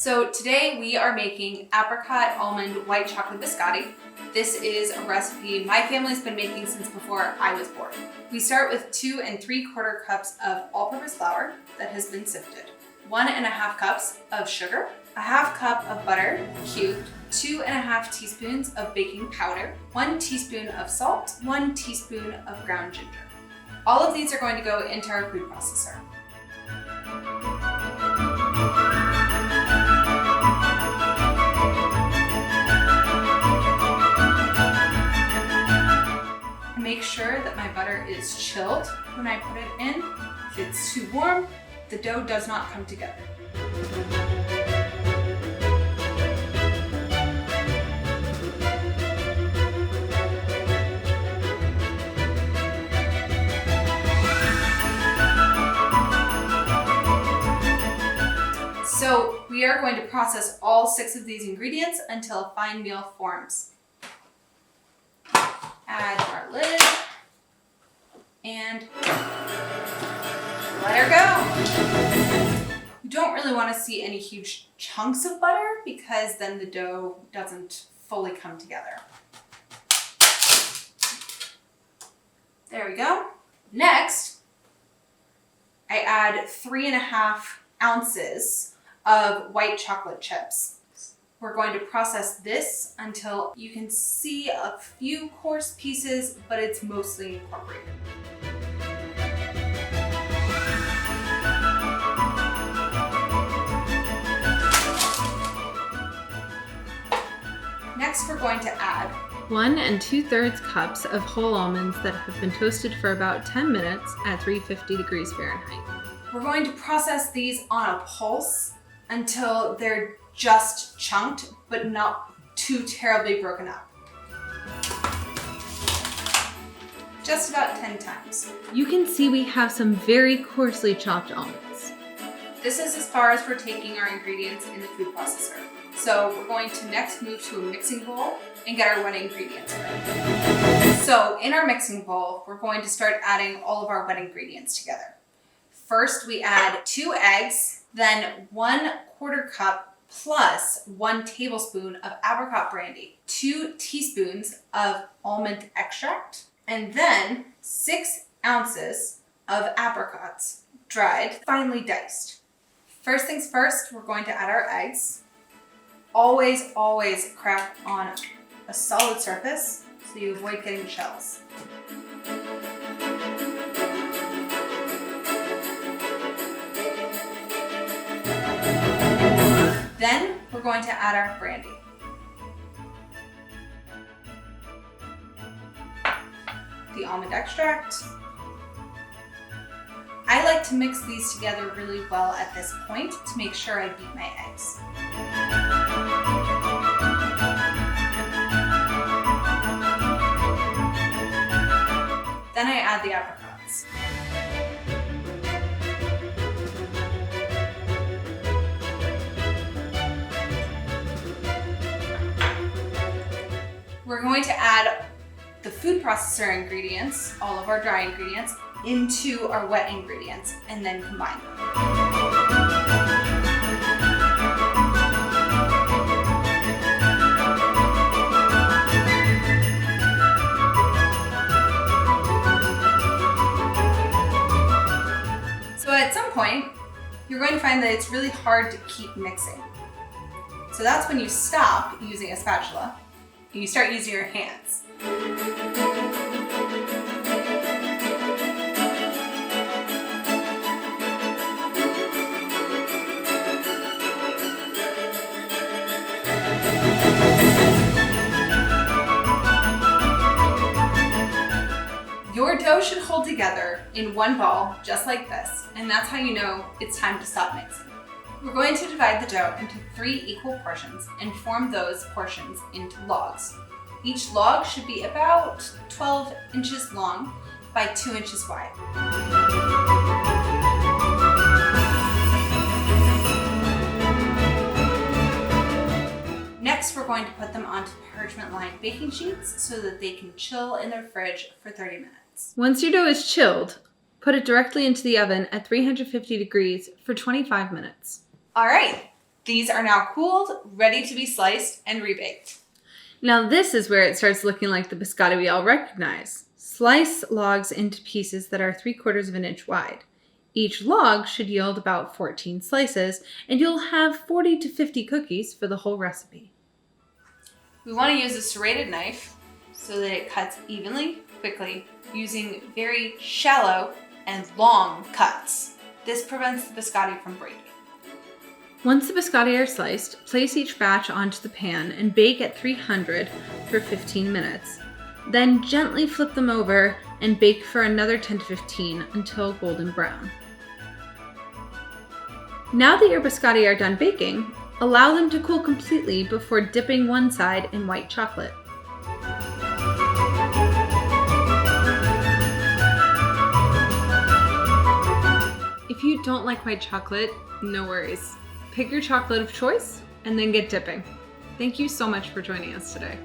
So today we are making apricot almond white chocolate biscotti. This is a recipe my family's been making since before I was born. We start with 2 3/4 cups of all-purpose flour that has been sifted, 1 1/2 cups of sugar, a 1/2 cup of butter cubed, 2 1/2 teaspoons of baking powder, 1 teaspoon of salt, 1 teaspoon of ground ginger. All of these are going to go into our food processor. Make sure that my butter is chilled when I put it in. If it's too warm, the dough does not come together. So we are going to process all 6 of these ingredients until a fine meal forms. Add our lid and let her go. You don't really want to see any huge chunks of butter because then the dough doesn't fully come together. There we go. Next, I add 3 1/2 ounces of white chocolate chips. We're going to process this until you can see a few coarse pieces, but it's mostly incorporated. Next, we're going to add 1 2/3 cups of whole almonds that have been toasted for about 10 minutes at 350 degrees Fahrenheit. We're going to process these on a pulse until they're just chunked, but not too terribly broken up. Just about 10 times. You can see we have some very coarsely chopped almonds. This is as far as we're taking our ingredients in the food processor. So we're going to next move to a mixing bowl and get our wet ingredients ready. So in our mixing bowl, we're going to start adding all of our wet ingredients together. First, we add 2 eggs, then 1/4 cup plus 1 tablespoon of apricot brandy, 2 teaspoons of almond extract, and then 6 ounces of apricots, dried, finely diced. First things first, we're going to add our eggs. Always crack on a solid surface so you avoid getting shells. Then we're going to add our brandy. The almond extract. I like to mix these together really well at this point to make sure I beat my eggs. Then I add the apricots. We're going to add the food processor ingredients, all of our dry ingredients, into our wet ingredients and then combine them. So at some point, you're going to find that it's really hard to keep mixing. So that's when you stop using a spatula and you start using your hands. Your dough should hold together in one ball, just like this, and that's how you know it's time to stop mixing. We're going to divide the dough into 3 equal portions and form those portions into logs. Each log should be about 12 inches long by 2 inches wide. Next, we're going to put them onto parchment-lined baking sheets so that they can chill in their fridge for 30 minutes. Once your dough is chilled, put it directly into the oven at 350 degrees for 25 minutes. All right, These are now cooled, ready to be sliced and rebaked. Now this is where it starts looking like the biscotti we all recognize. Slice logs into pieces that are 3/4 of an inch wide. Each log should yield about 14 slices, and you'll have 40 to 50 cookies for the whole recipe. We want to use a serrated knife so that it cuts evenly, quickly, using very shallow and long cuts. This prevents the biscotti from breaking. Once the biscotti are sliced, place each batch onto the pan and bake at 300 for 15 minutes. Then gently flip them over and bake for another 10 to 15 until golden brown. Now that your biscotti are done baking, allow them to cool completely before dipping one side in white chocolate. If you don't like white chocolate, no worries. Pick your chocolate of choice and then get dipping. Thank you so much for joining us today.